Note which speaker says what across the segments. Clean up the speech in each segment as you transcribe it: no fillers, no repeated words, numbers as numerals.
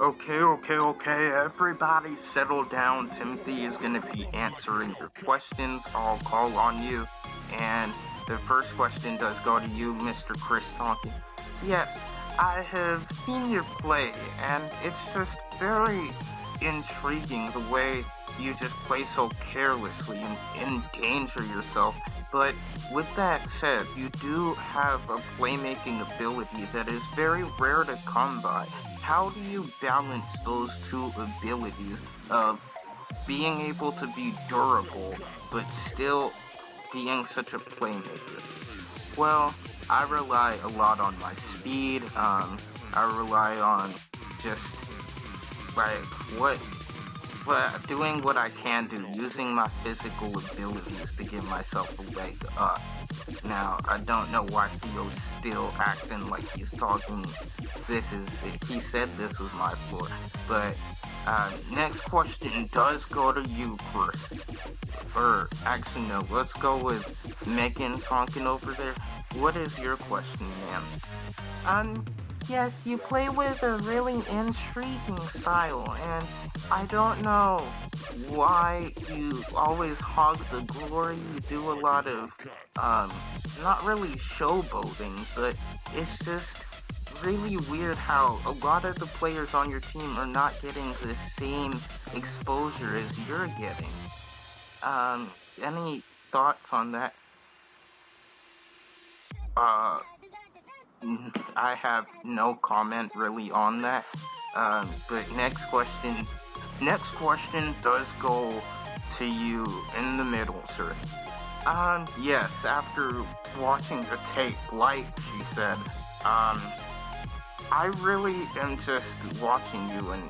Speaker 1: Okay. Everybody settle down. Timothy is going to be answering your questions. I'll call on you. And the first question does go to you, Mr. Chris Tonkin. Yes, I have seen you play, and it's just very intriguing the way you just play so carelessly and endanger yourself. But with that said, you do have a playmaking ability that is very rare to come by. How do you balance those two abilities of being able to be durable but still being such a playmaker? Well, I rely a lot on my speed. I rely on just like doing what I can do, using my physical abilities to give myself a leg up. Now, I don't know why Theo's still acting like he's talking. He said this was my floor. But, next question does go to you, Chris. Or, actually, no, let's go with Megan Tonkin over there. What is your question, ma'am? Yes, you play with a really intriguing style, and I don't know why you always hog the glory. You do a lot of, not really showboating, but it's just really weird how a lot of the players on your team are not getting the same exposure as you're getting. Any thoughts on that? Uh, I have no comment really on that. But next question does go to you in the middle, sir. Yes, after watching the tape, like she said, I really am just watching you and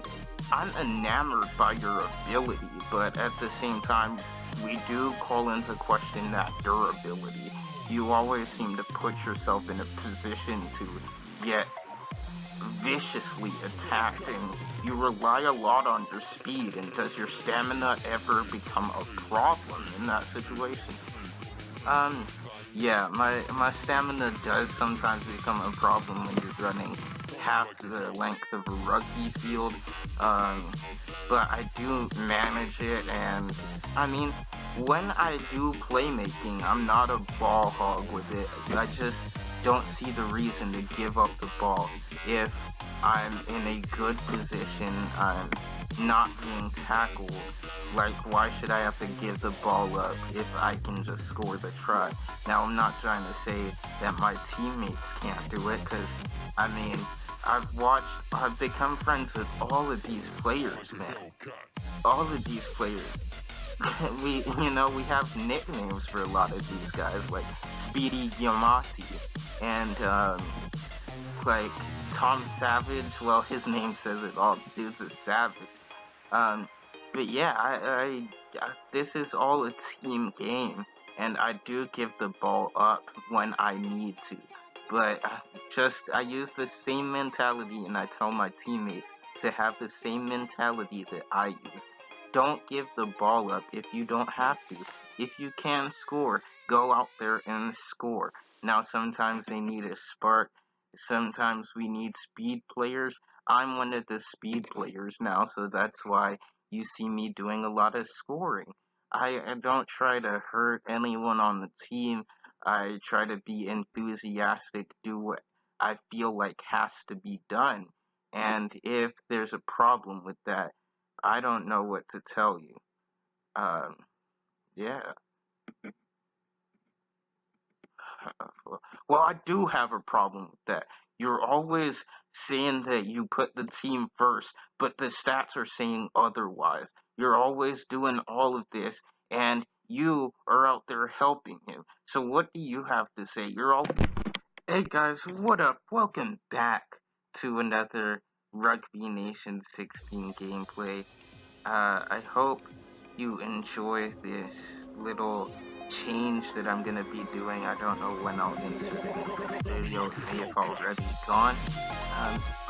Speaker 1: I'm enamored by your ability, but at the same time, we do call into question that durability. You always seem to put yourself in a position to get viciously attacked, and you rely a lot on your speed. And does your stamina ever become a problem in that situation? Yeah, my stamina does sometimes become a problem when you're running half the length of a rugby field. But I do manage it, and I mean, when I do playmaking, I'm not a ball hog with it. I just don't see the reason to give up the ball. If I'm in a good position, I'm not being tackled, like why should I have to give the ball up if I can just score the try? Now, I'm not trying to say that my teammates can't do it, because I mean, I've become friends with all of these players, man. All of these players. we have nicknames for a lot of these guys, like Speedy Yamati and like Tom Savage. Well, his name says it all. The dude's a savage. But yeah, this is all a team game, and I do give the ball up when I need to. But I use the same mentality, and I tell my teammates to have the same mentality that I use. Don't give the ball up if you don't have to. If you can score, go out there and score. Now, sometimes they need a spark. Sometimes we need speed players. I'm one of the speed players now, so that's why you see me doing a lot of scoring. I don't try to hurt anyone on the team. I try to be enthusiastic, do what I feel like has to be done. And if there's a problem with that, I don't know what to tell you. Um, yeah. Well, I do have a problem with that. You're always saying that you put the team first, but the stats are saying otherwise. You're always doing all of this, and you are out there helping him. So what do you have to say? Hey guys, what up? Welcome back to another Rugby Nation 16 gameplay. I hope you enjoy this little change that I'm gonna be doing. I don't know when I'll insert it into the video. It may have already gone,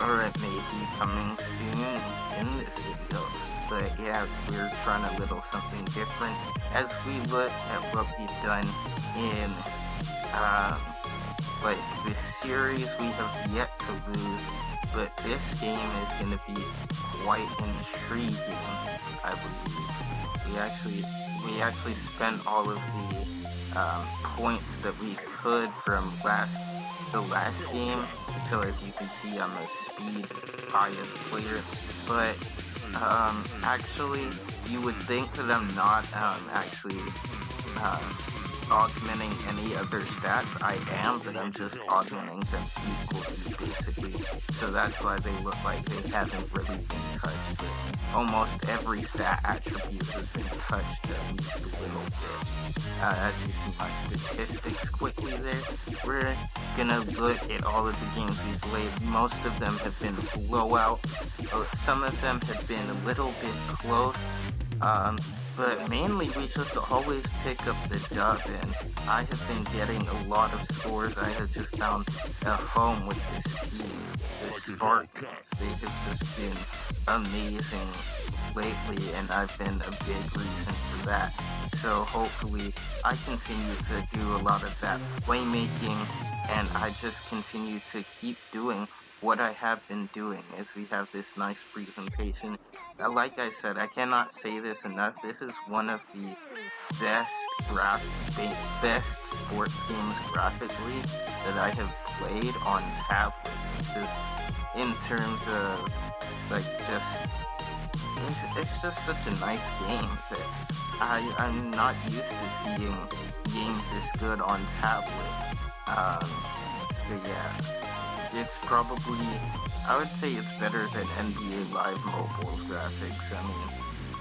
Speaker 1: or it may be coming soon in this video. But yeah, we're trying a little something different as we look at what we've done in, like, this series. We have yet to lose but this game is going to be quite intriguing, I believe. We actually spent all of the points that we could from the last game. So as you can see, I'm a speed biased player, but actually, you would think that I'm not actually augmenting any other stats. I am, but I'm just augmenting them equally, basically. So that's why they look like they haven't really been touched. But almost every stat attribute has been touched at least a little bit. As you see my statistics quickly there, we're gonna look at all of the games we've played. Most of them have been blowout. Some of them have been a little bit close. But mainly we just always pick up the dub, and I have been getting a lot of scores. I have just found a home with this team, the Spartans. They have just been amazing lately, and I've been a big reason for that. So hopefully I continue to do a lot of that playmaking, and I just continue to keep doing what I have been doing as we have this nice presentation. Like I said, I cannot say this enough. This is one of the best sports games graphically that I have played on tablet. It's just in terms of like it's just such a nice game that I'm not used to seeing games this good on tablet. But yeah. It's probably, I would say it's better than NBA Live Mobile's graphics. I mean,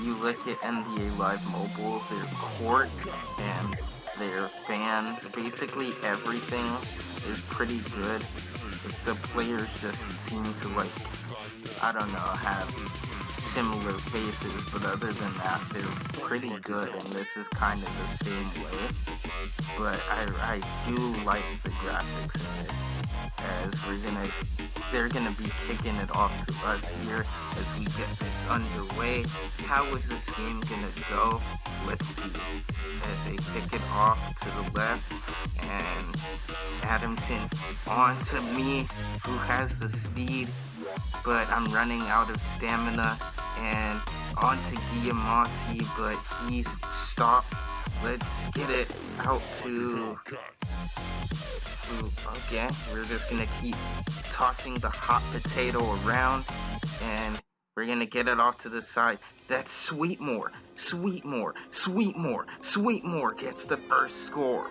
Speaker 1: you look at NBA Live Mobile, their court and their fans, basically everything is pretty good. The players just seem to I don't know, have similar faces, but other than that, they're pretty good, and this is kind of the same way. But I do like the graphics in this, as they're gonna be kicking it off to us here as we get this underway. How is this game gonna go? Let's see. As they kick it off to the left, and Adamson on to me, who has the speed, but I'm running out of stamina, and on to Guillematti, but he's stopped. Let's get it out to... Okay, we're just gonna keep tossing the hot potato around, and we're gonna get it off to the side. That's Sweetmore. Sweetmore gets the first score.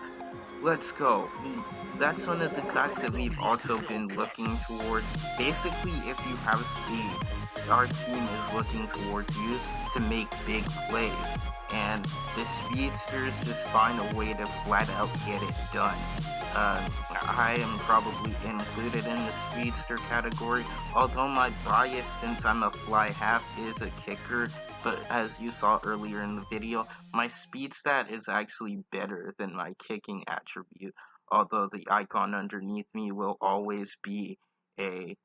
Speaker 1: Let's go. That's one of the guys that we've also been looking towards. Basically, if you have speed, our team is looking towards you to make big plays. And the speedsters just find a way to flat out get it done. I am probably included in the speedster category, although my bias, since I'm a fly half, is a kicker. But as you saw earlier in the video, my speed stat is actually better than my kicking attribute, although the icon underneath me will always be a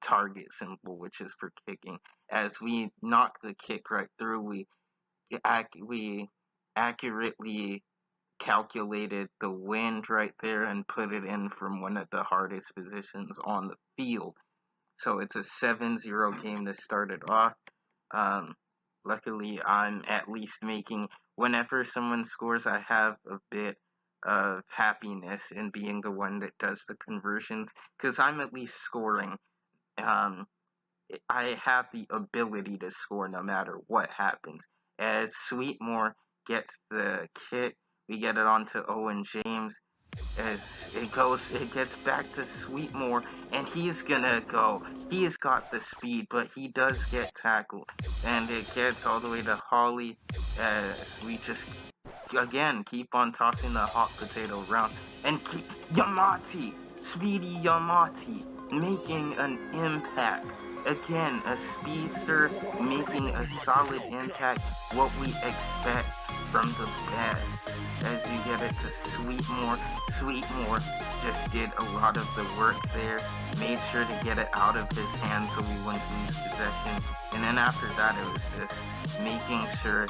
Speaker 1: target symbol, which is for kicking. As we knock the kick right through, we accurately calculated the wind right there and put it in from one of the hardest positions on the field. So it's a 7-0 game to start it off. Luckily, I'm at least making, whenever someone scores, I have a bit of happiness in being the one that does the conversions, because I'm at least scoring. I have the ability to score no matter what happens. As Sweetmore gets the kick, we get it onto Owen James. As it gets back to Sweetmore, and he's gonna go. He's got the speed, but he does get tackled. And it gets all the way to Holly. We just, again, keep on tossing the hot potato around. And Yamati! Speedy Yamati! Making an impact. Again, a speedster making a solid impact. What we expect from the best. As you get it to Sweetmore. Sweetmore just did a lot of the work there. Made sure to get it out of his hands so we wouldn't lose possession. And then after that, it was just making sure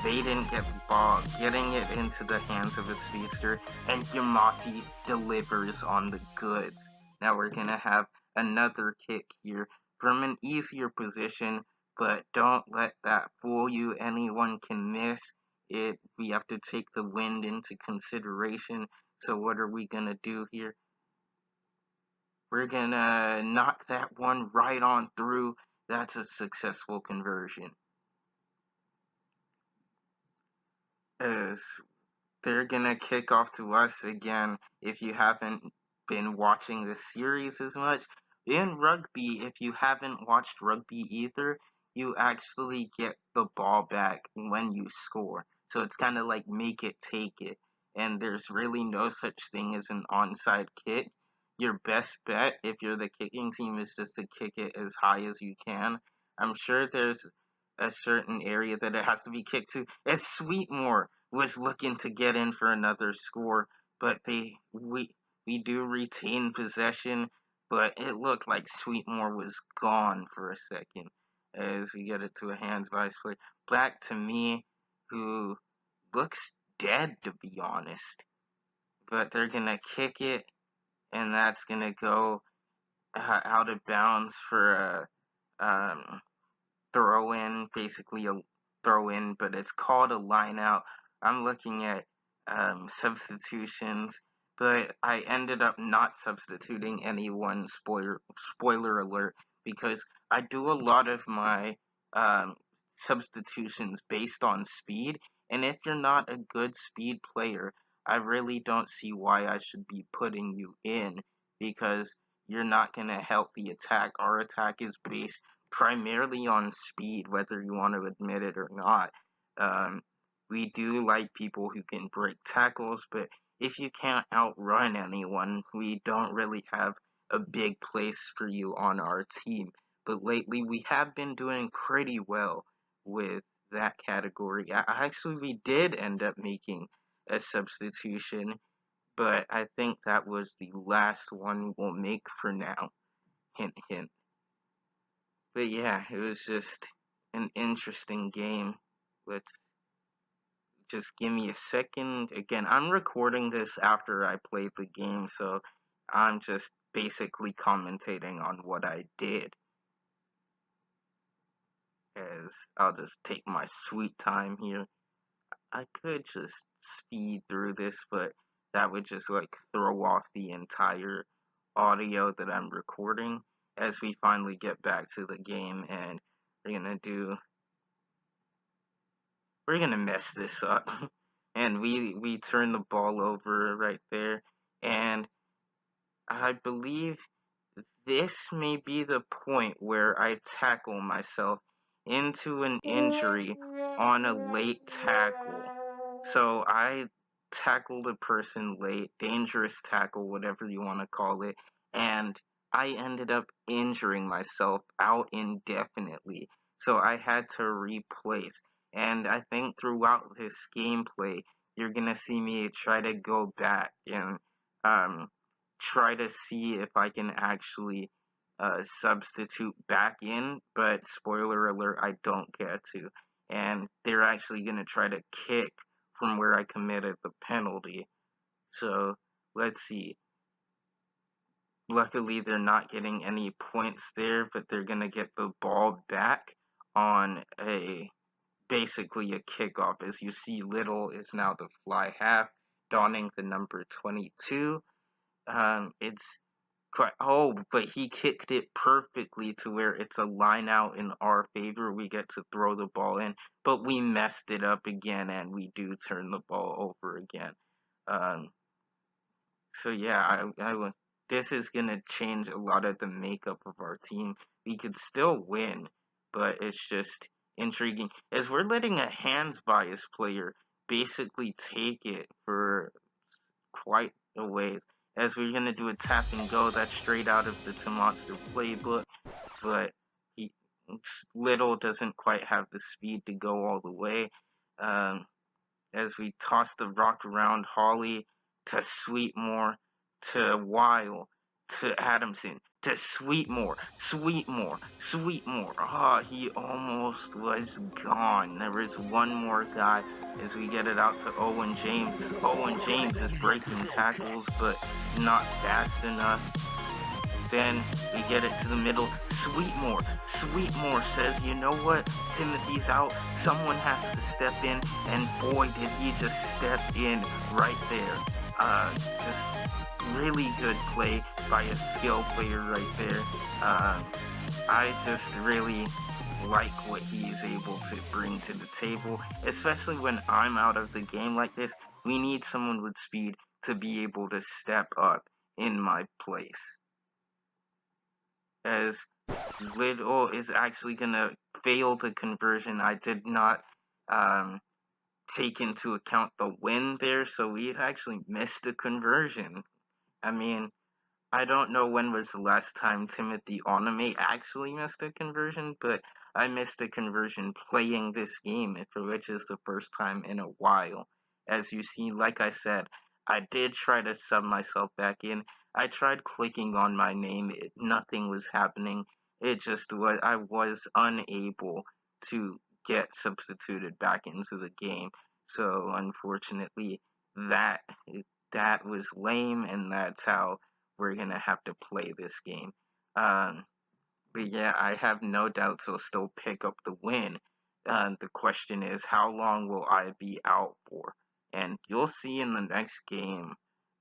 Speaker 1: they didn't get the ball, getting it into the hands of a speedster, and Yamati delivers on the goods. Now we're going to have another kick here from an easier position, but don't let that fool you. Anyone can miss it. We have to take the wind into consideration. So what are we going to do here? We're going to knock that one right on through. That's a successful conversion. As they're gonna kick off to us again. If you haven't been watching this series as much, in rugby, if you haven't watched rugby either, you actually get the ball back when you score. So it's kind of like make it, take it. And there's really no such thing as an onside kick. Your best bet, if you're the kicking team, is just to kick it as high as you can. I'm sure there's a certain area that it has to be kicked to. As Sweetmore was looking to get in for another score, but we do retain possession, but it looked like Sweetmore was gone for a second as we get it to a hands by play. Back to me, who looks dead to be honest, but they're gonna kick it, and that's gonna go out of bounds for a throw in, basically a throw in, but it's called a line out. I'm looking at substitutions, but I ended up not substituting anyone. Spoiler alert, because I do a lot of my substitutions based on speed, and if you're not a good speed player, I really don't see why I should be putting you in, because you're not going to help the attack. Our attack is based primarily on speed, whether you want to admit it or not. Um, we do like people who can break tackles, but if you can't outrun anyone, we don't really have a big place for you on our team. But lately, we have been doing pretty well with that category. Actually, we did end up making a substitution, but I think that was the last one we'll make for now. Hint, hint. But yeah, it was just an interesting game. Let's just give me a second. Again, I'm recording this after I played the game, so I'm just basically commentating on what I did. As I'll just take my sweet time here. I could just speed through this, but that would just like throw off the entire audio that I'm recording as we finally get back to the game, and we're gonna mess this up. And we turn the ball over right there, and I believe this may be the point where I tackle myself into an injury on a late tackle. So I tackled a person late, dangerous tackle, whatever you want to call it, and I ended up injuring myself out indefinitely. So I had to replace. And I think throughout this gameplay, you're going to see me try to go back and try to see if I can actually substitute back in, but spoiler alert, I don't get to. And they're actually going to try to kick from where I committed the penalty. So let's see. Luckily, they're not getting any points there, but they're going to get the ball back on basically a kickoff. As you see, Little is now the fly half, donning the number 22. It's quite, but he kicked it perfectly to where it's a line out in our favor. We get to throw the ball in, but we messed it up again, and we do turn the ball over again. So yeah, this is gonna change a lot of the makeup of our team. We could still win, but it's just intriguing as we're letting a hands bias player basically take it for quite a ways. As we're gonna do a tap and go, that's straight out of the Monster playbook, but he Little doesn't quite have the speed to go all the way. As we toss the rock around Holly to Sweetmore to Weil to Adamson to Sweetmore. Ah, he almost was gone. There is one more guy as we get it out to Owen James. Owen James is breaking tackles, but not fast enough. Then we get it to the middle. Sweetmore says, you know what? Timothy's out. Someone has to step in. And boy, did he just step in right there. Just really good play by a skill player right there. I just really like what he's able to bring to the table, especially when I'm out of the game like this. We need someone with speed to be able to step up in my place. As Little is actually gonna fail the conversion. I did not um, take into account the win there, so we actually missed the conversion. I mean, I don't know when was the last time Timothy Oname actually missed a conversion, but I missed a conversion playing this game, for which is the first time in a while. As you see, like I said, I did try to sub myself back in. I tried clicking on my name, nothing was happening. It just was, I was unable to get substituted back into the game. So unfortunately, that that was lame, and that's how we're gonna have to play this game. Um, but yeah, I have no doubts he'll still pick up the win. The question is, how long will I be out for? And you'll see in the next game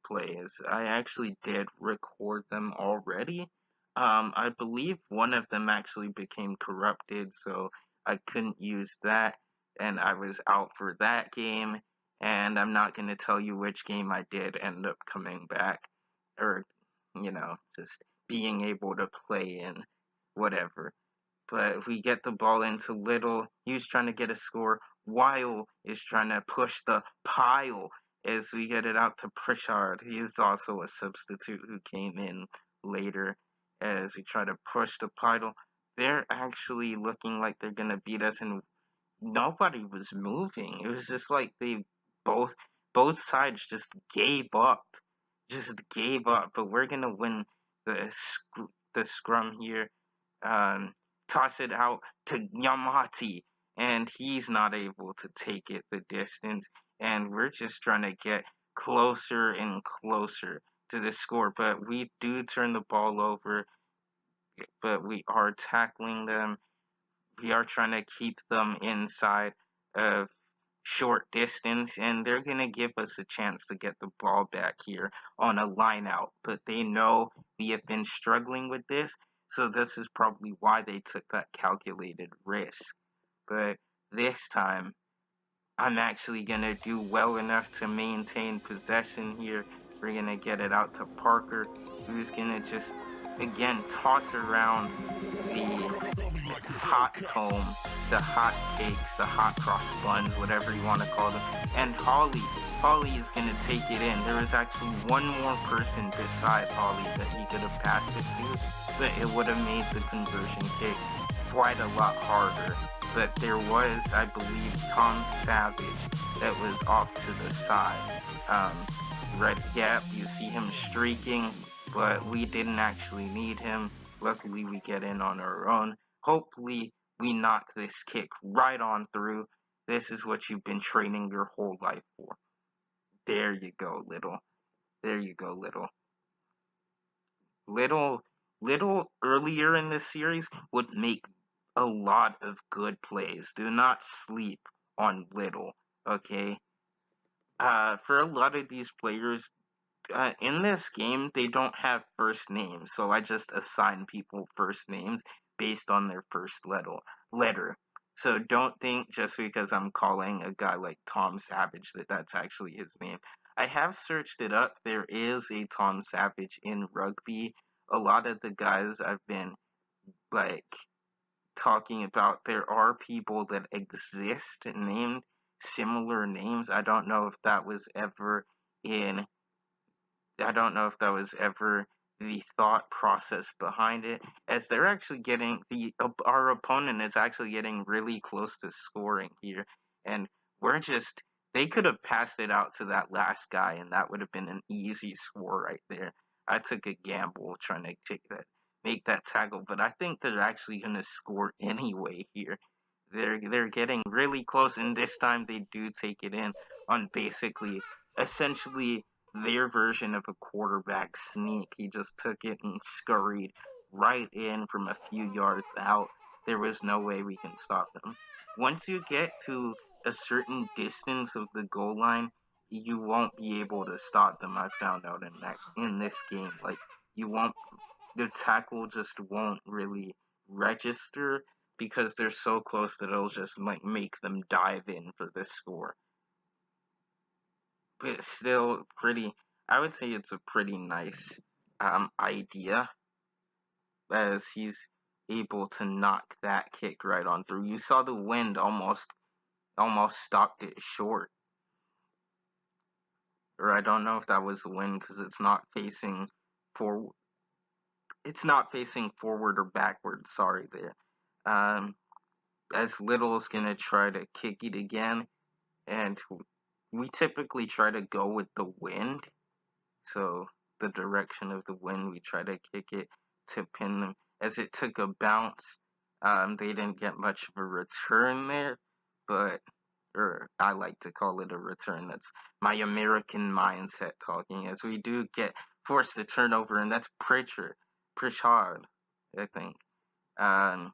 Speaker 1: plays, I actually did record them already. I believe one of them actually became corrupted, so I couldn't use that, and I was out for that game. And I'm not going to tell you which game I did end up coming back, or just being able to play in whatever. But if we get the ball into Little, he's trying to get a score. Weil is trying to push the pile as we get it out to Pritchard. He is also a substitute who came in later as we try to push the pile. They're actually looking like they're going to beat us, and nobody was moving. It was just like they both both sides just gave up, But we're gonna win the scrum here. Um, Toss it out to Yamati, and he's not able to take it the distance. And we're just trying to get closer and closer to the score. But we do turn the ball over, but we are tackling them. We are trying to keep them inside of short distance, and they're going to give us a chance to get the ball back here on a line out. But they know we have been struggling with this, so this is probably why they took that calculated risk. But this time, I'm actually going to do well enough to maintain possession here. We're going to get it out to Parker, who's going to just, again, toss around the hot comb, the hot cakes, the hot cross buns, whatever you want to call them. And Holly is going to take it in. There was actually one more person beside Holly that he could have passed it to, but it would have made the conversion kick quite a lot harder. But there was, I believe, Tom Savage that was off to the side. Red gap, you see him streaking, but we didn't actually need him. Luckily, we get in on our own. Hopefully, we knock this kick right on through. This is what you've been training your whole life for. There you go, Little. There you go, Little. Little earlier in this series would make a lot of good plays. Do not sleep on Little, okay? For a lot of these players, in this game, they don't have first names, so I just assign people first names based on their first letter. So don't think just because I'm calling a guy like Tom Savage that that's actually his name. I have searched it up. There is a Tom Savage in rugby. A lot of the guys I've been like talking about, there are people that exist named similar names. In I don't know if that was ever the thought process behind it, as they're actually getting our opponent is actually getting really close to scoring here, and we're just they could have passed it out to that last guy, and that would have been an easy score right there. I took a gamble trying to make that tackle, but I think they're actually going to score anyway here. They're getting really close, and this time they do take it in on basically essentially their version of a quarterback sneak. He just took it and scurried right in from a few yards out. There was no way we can stop them. Once you get to a certain distance of the goal line, you won't be able to stop them. I found out in this game, like you won't, the tackle just won't really register because they're so close that it'll just like make them dive in for the score. But it's still pretty. I would say it's a pretty nice idea as he's able to knock that kick right on through. You saw the wind almost stopped it short. Or I don't know if that was the wind because it's not facing forward. It's not facing forward or backward. Sorry there. Um, as Little's gonna try to kick it again, and we typically try to go with the wind. So the direction of the wind, we try to kick it to pin them. As it took a bounce, they didn't get much of a return there, but or I like to call it a return. That's my American mindset talking. As we do get forced to turnover, and that's Pritchard, I think. Um,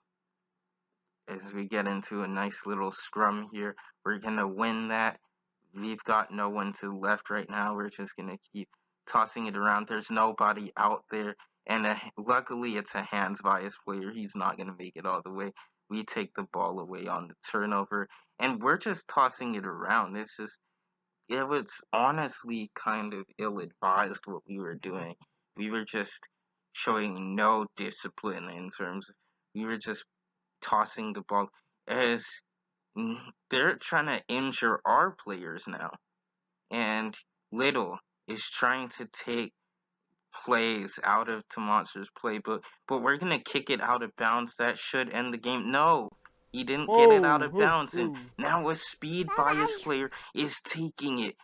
Speaker 1: as we get into a nice little scrum here, we're gonna win that. We've got no one to the left right now. We're just gonna keep tossing it around. There's nobody out there, and luckily it's a hands bias player. He's not gonna make it all the way. We take the ball away on the turnover, and we're just tossing it around. It was honestly kind of ill-advised what we were doing. We were just showing no discipline in terms of, we were just tossing the ball as they're trying to injure our players now. And Little is trying to take plays out of Tomonster's playbook, but we're going to kick it out of bounds. That should end the game. No, he didn't get it out of bounds. And now a speed bias player is taking it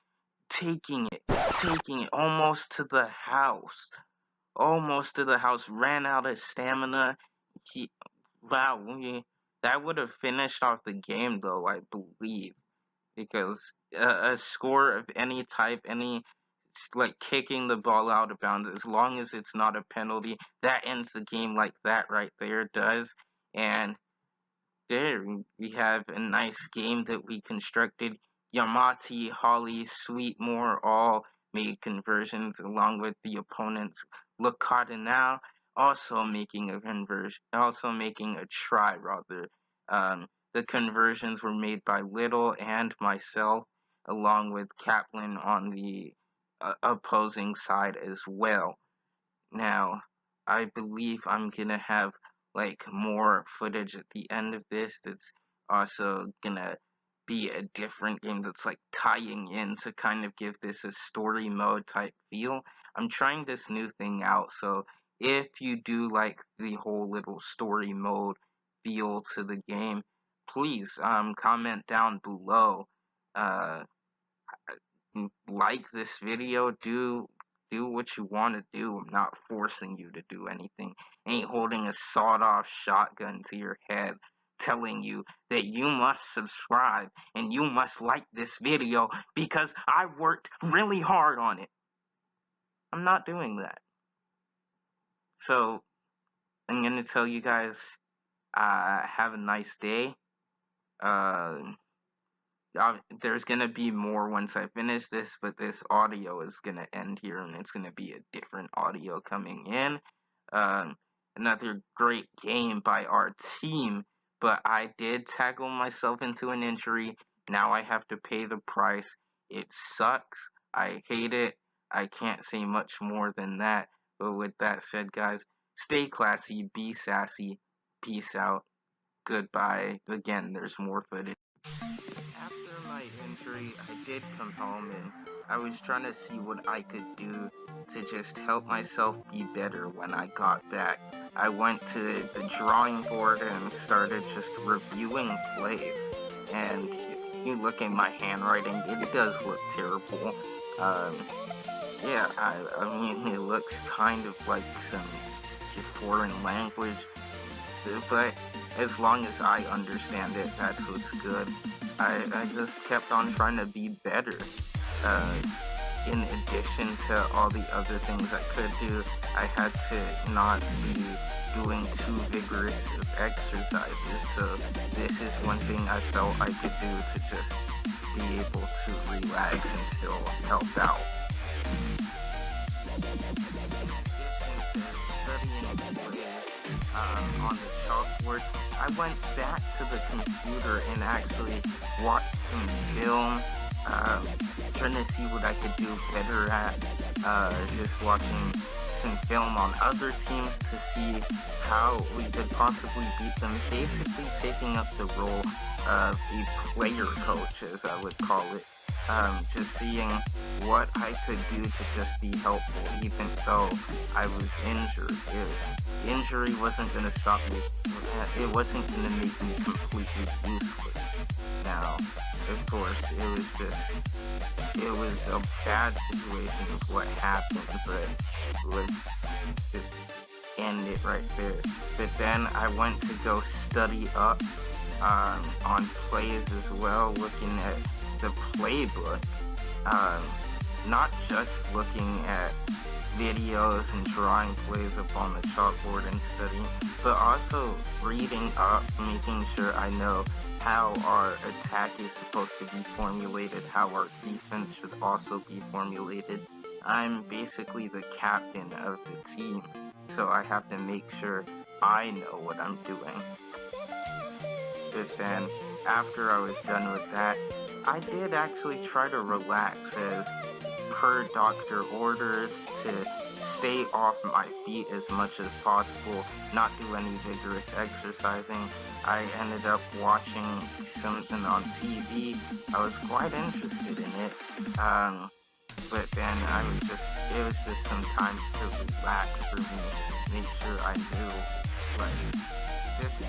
Speaker 1: almost to the house. Ran out of stamina. That would have finished off the game, though, I believe, because a score of any type, like kicking the ball out of bounds, as long as it's not a penalty, that ends the game like that right there does. And there we have a nice game that we constructed. Yamati, Holly, Sweetmore all made conversions along with the opponents. Lakata now also making a conversion, also making a try rather. The conversions were made by Little and myself, along with Kaplan on the opposing side as well. Now, I believe I'm gonna have like more footage at the end of this that's also gonna be a different game that's like tying in to kind of give this a story mode type feel. I'm trying this new thing out, so if you do like the whole little story mode feel to the game, please comment down below. Uh, like this video, do what you want to do. I'm not forcing you to do anything. Ain't holding a sawed-off shotgun to your head telling you that you must subscribe and you must like this video because I worked really hard on it. I'm not doing that. So I'm gonna tell you guys, have a nice day. There's gonna be more once I finish this, but this audio is gonna end here, and it's gonna be a different audio coming in. Another great game by our team, but I did tackle myself into an injury. Now I have to pay the price. It sucks. I hate it. I can't say much more than that. But with that said, guys, stay classy, be sassy, peace out, goodbye. Again, there's more footage. After my injury, I did come home and I was trying to see what I could do to just help myself be better when I got back. I went to the drawing board and started just reviewing plays. And if you look at my handwriting, it does look terrible. Yeah, I mean, it looks kind of like some foreign language, but as long as I understand it, that's what's good. I just kept on trying to be better. in addition to all the other things I could do, I had to not be doing too vigorous of exercises. So this is one thing I felt I could do to just be able to relax and still help out. On the chalkboard, I went back to the computer and actually watched some film, trying to see what I could do better at, just watching some film on other teams to see how we could possibly beat them, basically taking up the role of a player coach, as I would call it. Just seeing what I could do to just be helpful, even though I was injured. Injury wasn't going to stop me. It wasn't going to make me completely useless. Now, of course, it was a bad situation of what happened, but let's just end it right there. But then I went to go study up on plays as well, looking at the playbook, not just looking at videos and drawing plays up on the chalkboard and studying, but also reading up, making sure I know how our attack is supposed to be formulated, how our defense should also be formulated. I'm basically the captain of the team, so I have to make sure I know what I'm doing. But then, after I was done with that, I did actually try to relax, as per doctor orders, to stay off my feet as much as possible, not do any vigorous exercising. I ended up watching something on TV. I was quite interested in it, but then it was just some time to relax for me, make sure I knew, like, just to